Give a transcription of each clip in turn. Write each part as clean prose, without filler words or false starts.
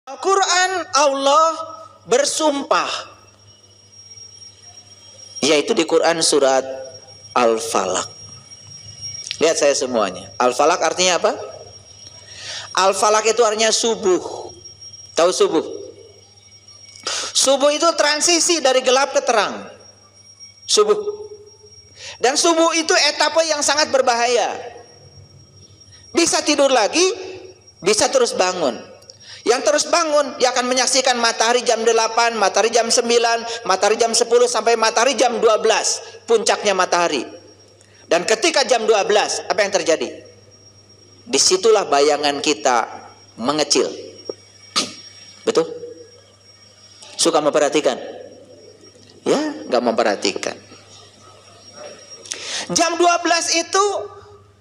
Al-Quran Allah bersumpah, yaitu di Quran surat Al-Falaq. Lihat saya semuanya. Al-Falaq artinya apa? Al-Falaq itu artinya subuh. Tahu subuh? Subuh itu transisi dari gelap ke terang. Subuh. Dan subuh itu etapa yang sangat berbahaya. Bisa tidur lagi, bisa terus bangun. Yang terus bangun, dia akan menyaksikan matahari jam 8, matahari jam 9, matahari jam 10, sampai matahari jam 12. Puncaknya matahari. Dan ketika jam 12, apa yang terjadi? Disitulah bayangan kita mengecil. Betul? Suka memperhatikan? Ya, nggak memperhatikan. Jam 12 itu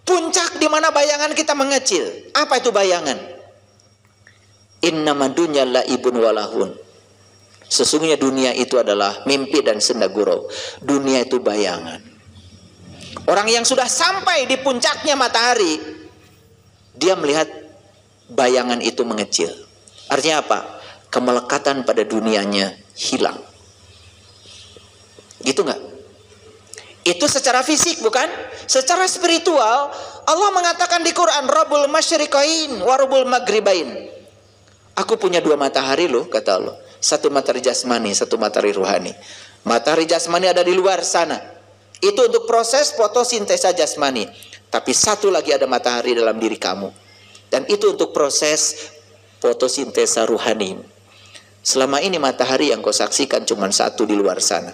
puncak di mana bayangan kita mengecil. Apa itu bayangan? Innama dunya laibun walahun. Sesungguhnya dunia itu adalah mimpi dan senda gurau. Dunia itu bayangan. Orang yang sudah sampai di puncaknya matahari, dia melihat bayangan itu mengecil. Artinya apa? Kemelekatan pada dunianya hilang. Gitu nggak? Itu secara fisik, bukan? Secara spiritual, Allah mengatakan di Quran, Rabbul masyriqain wa Rabbul maghribain. Aku punya dua matahari loh, kata Allah. Satu matahari jasmani, satu matahari ruhani. Matahari jasmani ada di luar sana. Itu untuk proses fotosintesa jasmani. Tapi satu lagi ada matahari dalam diri kamu. Dan itu untuk proses fotosintesa ruhani. Selama ini matahari yang kau saksikan cuma satu di luar sana.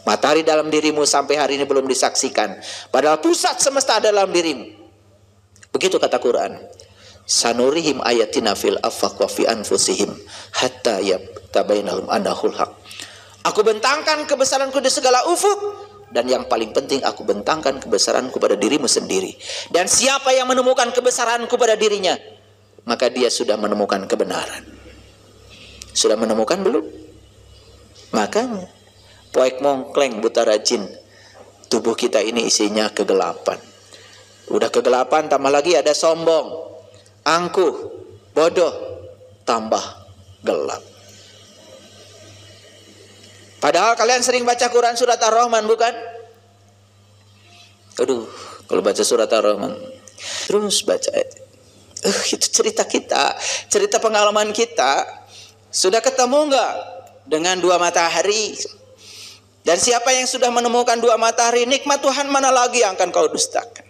Matahari dalam dirimu sampai hari ini belum disaksikan. Padahal pusat semesta ada dalam dirimu. Begitu kata Quran. Sanurihim ayatina fil afaq wa fi anfusihim hatta yatabainahum annahul haq. Aku bentangkan kebesaranku di segala ufuk, dan yang paling penting aku bentangkan kebesaranku pada dirimu sendiri. Dan siapa yang menemukan kebesaranku pada dirinya, maka dia sudah menemukan kebenaran. Sudah menemukan belum? Makanya poek mongkleng buta rajin. Tubuh kita ini isinya kegelapan. Udah kegelapan, tambah lagi ada sombong, angkuh, bodoh, tambah gelap. Padahal kalian sering baca Quran surat Ar-Rahman, bukan? Aduh, kalau baca surat Ar-Rahman terus baca itu cerita kita, cerita pengalaman kita. Sudah ketemu enggak dengan dua matahari? Dan siapa yang sudah menemukan dua matahari, nikmat Tuhan mana lagi yang akan kau dustakan?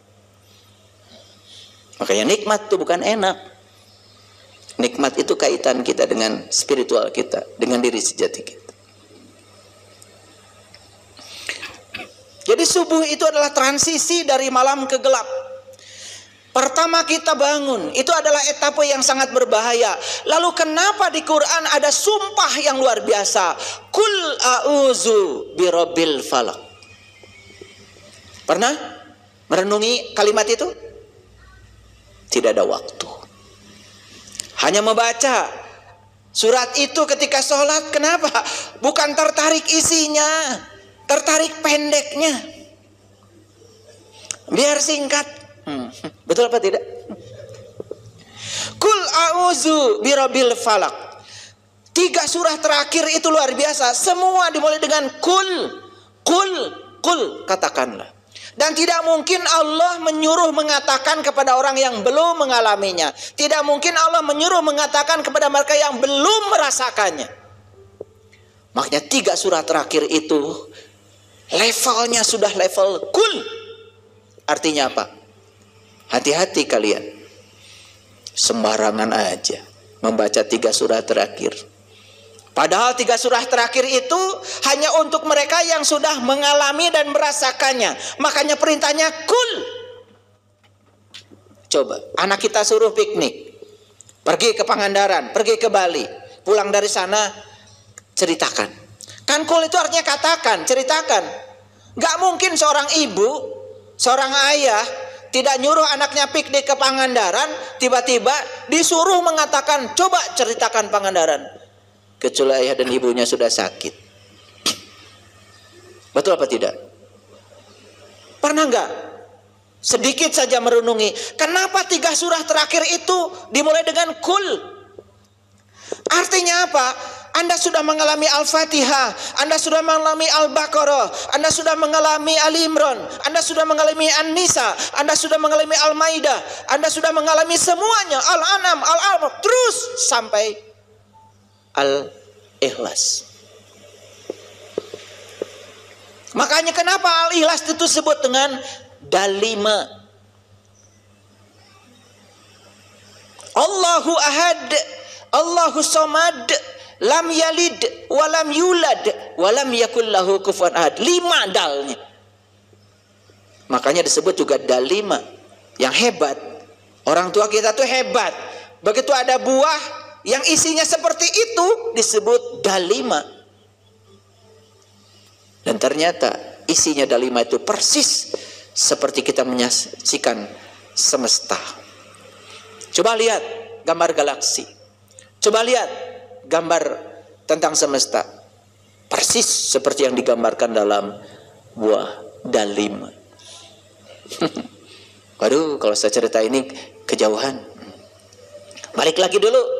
Makanya nikmat itu bukan enak. Nikmat itu kaitan kita dengan spiritual kita, dengan diri sejati kita. Jadi subuh itu adalah transisi dari malam ke gelap. Pertama kita bangun, itu adalah etapa yang sangat berbahaya. Lalu kenapa di Quran ada sumpah yang luar biasa? Kul a'udzu birabbil falaq. Pernah merenungi kalimat itu? Tidak ada waktu. Hanya membaca surat itu ketika sholat. Kenapa? Bukan tertarik isinya, tertarik pendeknya. Biar singkat. Betul apa tidak? Kul a'udzu birabbil falaq. 3 surah terakhir itu luar biasa. Semua dimulai dengan kul, kul, kul, katakanlah. Dan tidak mungkin Allah menyuruh mengatakan kepada orang yang belum mengalaminya. Tidak mungkin Allah menyuruh mengatakan kepada mereka yang belum merasakannya. Makanya 3 surah terakhir itu levelnya sudah level kul. Artinya apa? Hati-hati kalian. Sembarangan aja membaca 3 surah terakhir. Padahal 3 surah terakhir itu hanya untuk mereka yang sudah mengalami dan merasakannya. Makanya perintahnya kul. Coba anak kita suruh piknik, pergi ke Pangandaran, pergi ke Bali, pulang dari sana ceritakan. Kan kul itu artinya katakan, ceritakan. Gak mungkin seorang ibu, seorang ayah tidak nyuruh anaknya piknik ke Pangandaran, tiba-tiba disuruh mengatakan, coba ceritakan Pangandaran. Kecuali ayah dan ibunya sudah sakit. Betul apa tidak? Pernah enggak sedikit saja merenungi kenapa 3 surah terakhir itu dimulai dengan kul? Artinya apa? Anda sudah mengalami Al-Fatihah, Anda sudah mengalami Al-Baqarah, Anda sudah mengalami Ali Imran, Anda sudah mengalami An-Nisa, Anda sudah mengalami Al-Maidah, Anda sudah mengalami semuanya, Al-An'am, Al-A'raf, terus sampai Al-Ikhlas. Makanya kenapa Al-Ikhlas itu disebut dengan dalima. Allahu ahad, Allahu somad, lam yalid, walam yulad, walam yakul lahu kufuwan ahad. 5 dalnya. Makanya disebut juga dalima. Yang hebat. Orang tua kita tuh hebat. Begitu ada buah yang isinya seperti itu, disebut dalima. Dan ternyata isinya dalima itu persis seperti kita menyaksikan semesta. Coba lihat gambar galaksi. Coba lihat gambar tentang semesta. Persis seperti yang digambarkan dalam buah dalima. Waduh, kalau saya cerita ini kejauhan. Balik lagi dulu